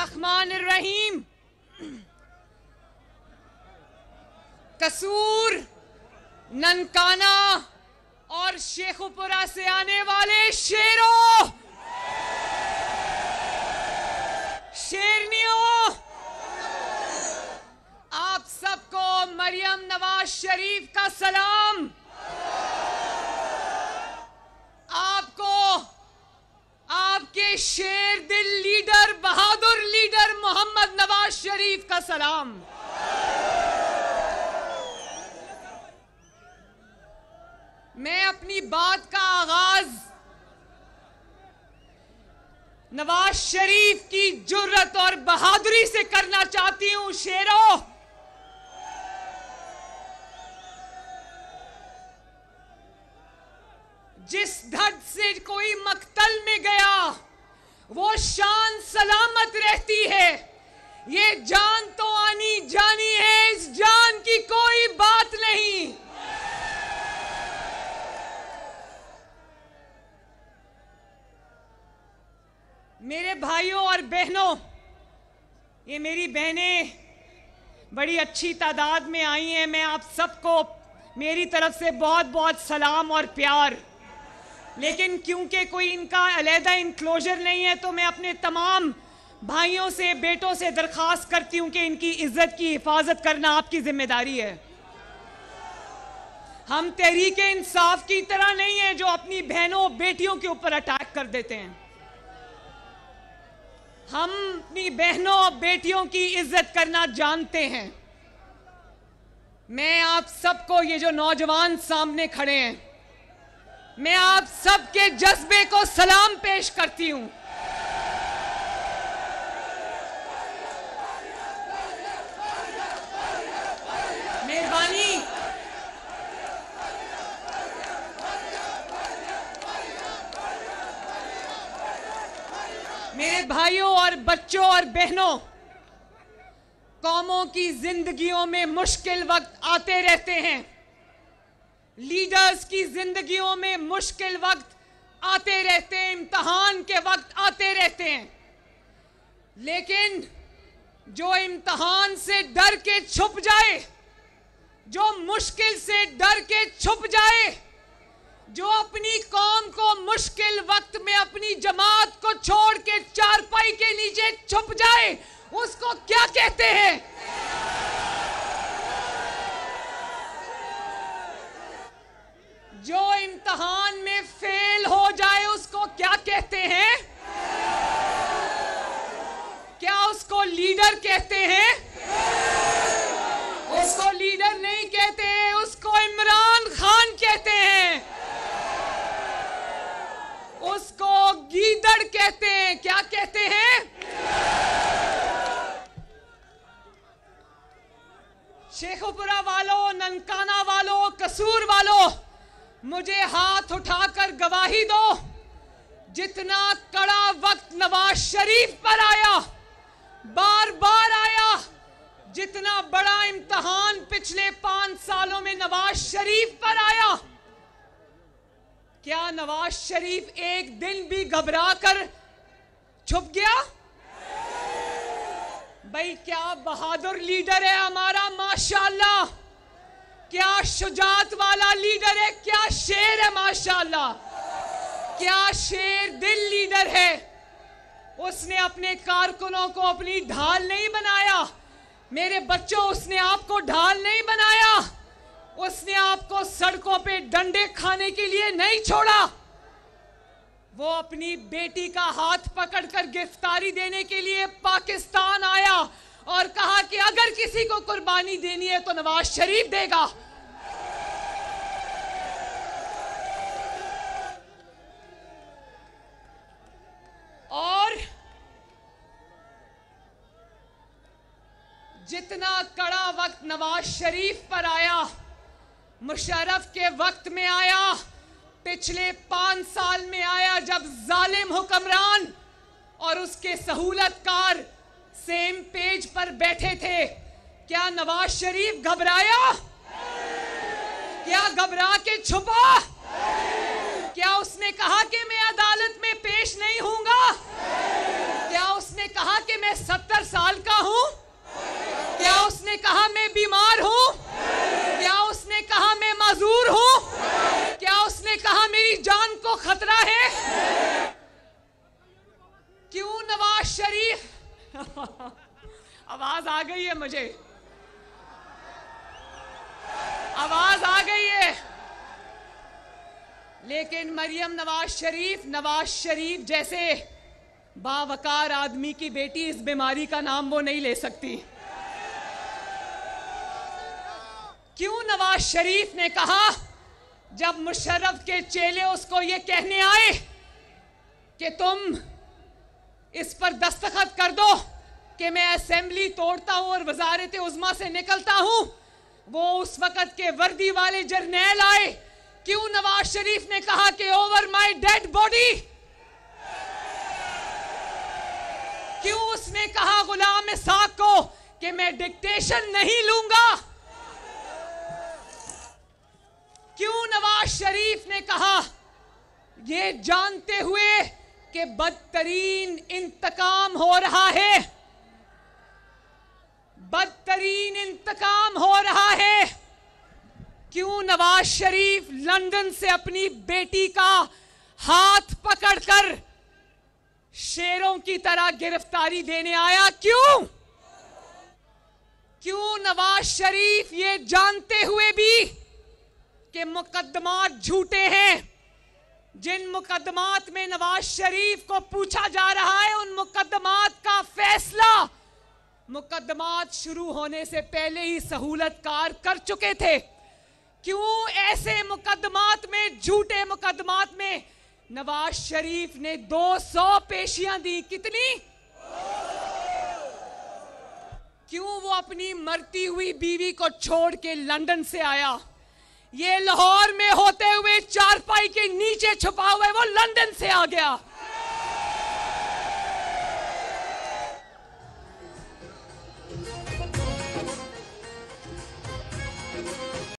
बिस्मिल्लाहिर्रहमानिर्रहीम। कसूर, ननकाना और शेखुपुरा से आने वाले शेरों, शेरनियों, आप सबको मरियम नवाज शरीफ का सलाम। आपको आपके शेर दिल लीडर, बहादुर लीडर मोहम्मद नवाज शरीफ का सलाम। मैं अपनी बात का आगाज नवाज शरीफ की जुर्रत और बहादुरी से करना चाहती हूं। शेरों, जिस धड़ से कोई मक्तल में गया वो शान सलामत रहती है। ये जान तो आनी जानी है, इस जान की कोई बात नहीं। मेरे भाइयों और बहनों, ये मेरी बहनें बड़ी अच्छी तादाद में आई हैं। मैं आप सबको मेरी तरफ से बहुत बहुत सलाम और प्यार। लेकिन क्योंकि कोई इनका अलहदा इंक्लोजर नहीं है, तो मैं अपने तमाम भाइयों से, बेटों से दरख्वास्त करती हूं कि इनकी इज्जत की हिफाजत करना आपकी जिम्मेदारी है। हम तहरीके इंसाफ की तरह नहीं है जो अपनी बहनों बेटियों के ऊपर अटैक कर देते हैं। हम अपनी बहनों और बेटियों की इज्जत करना जानते हैं। मैं आप सबको, ये जो नौजवान सामने खड़े हैं, मैं आप सबके जज्बे को सलाम पेश करती हूं। मेहरबानी, मेरे भाइयों और बच्चों और बहनों, कौमों की जिंदगियों में मुश्किल वक्त आते रहते हैं। लीडर्स की जिंदगियों में मुश्किल वक्त आते रहते हैं, इम्तिहान के वक्त आते रहते हैं। लेकिन जो इम्तिहान से डर के छुप जाए, जो मुश्किल से डर के छुप जाए, जो अपनी कौम को मुश्किल वक्त में अपनी जमात को छोड़ के चारपाई के नीचे छुप जाए, उसको क्या कहते हैं? जो इम्तिहान में फेल हो जाए उसको क्या कहते हैं? क्या उसको लीडर कहते हैं? उसको लीडर नहीं कहते हैं, उसको इमरान खान कहते हैं, उसको गीदड़ कहते हैं। क्या कहते हैं? शेखुपुरा वालों, ननकाना वालों, कसूर वालों, मुझे हाथ उठाकर गवाही दो, जितना कड़ा वक्त नवाज शरीफ पर आया, बार बार आया, जितना बड़ा इम्तिहान पिछले 5 सालों में नवाज शरीफ पर आया, क्या नवाज शरीफ एक दिन भी घबरा कर छुप गया? भाई, क्या बहादुर लीडर है हमारा, माशाअल्लाह। क्या शुजात वाला लीडर है, क्या शेर है, माशाअल्लाह। क्या शेर दिल लीडर है। उसने अपने कारकुनों को अपनी ढाल नहीं बनाया। मेरे बच्चों, उसने आपको ढाल नहीं बनाया। उसने आपको सड़कों पे डंडे खाने के लिए नहीं छोड़ा। वो अपनी बेटी का हाथ पकड़कर गिरफ्तारी देने के लिए पाकिस्तान आया और कहा कि अगर किसी को कुर्बानी देनी है तो नवाज शरीफ देगा। और जितना कड़ा वक्त नवाज शरीफ पर आया, मुशर्रफ के वक्त में आया, पिछले 5 साल में आया, जब जालिम हुक्मरान और उसके सहूलतकार सेम पेज पर बैठे थे, क्या नवाज शरीफ घबराया? क्या घबरा के छुपा? क्या उसने कहा कि मैं अदालत में पेश नहीं होऊंगा? क्या उसने कहा कि मैं है? क्यों नवाज शरीफ आवाज आ गई है, मुझे आवाज आ गई है। लेकिन मरियम नवाज शरीफ जैसे बावकार आदमी की बेटी इस बीमारी का नाम वो नहीं ले सकती। क्यों नवाज शरीफ ने कहा जब मुशर्रफ के चेले उसको ये कहने आए कि तुम इस पर दस्तखत कर दो कि मैं असेंबली तोड़ता हूं और वजारत उज़्मा से निकलता हूं, वो उस वक्त के वर्दी वाले जर्नैल आए। क्यों नवाज शरीफ ने कहा कि ओवर माय डेड बॉडी? क्यों उसने कहा गुलाम इसाक को कि मैं डिक्टेशन नहीं लूंगा? क्यों नवाज शरीफ ने कहा ये जानते हुए कि बदतरीन इंतकाम हो रहा है, बदतरीन इंतकाम हो रहा है? क्यों नवाज शरीफ लंदन से अपनी बेटी का हाथ पकड़कर शेरों की तरह गिरफ्तारी देने आया? क्यों नवाज शरीफ ये जानते हुए भी कि मुकदमात झूठे हैं, जिन मुकदमात में नवाज शरीफ को पूछा जा रहा है उन मुकदमात का फैसला मुकदमात शुरू होने से पहले ही सहूलतकार कर चुके थे? क्यों ऐसे मुकदमात में, झूठे मुकदमात में नवाज शरीफ ने 200 पेशियां दी? कितनी? क्यों वो अपनी मरती हुई बीवी को छोड़ के लंदन से आया? ये लाहौर में होते हुए चारपाई के नीचे छुपा हुआ है, वो लंदन से आ गया।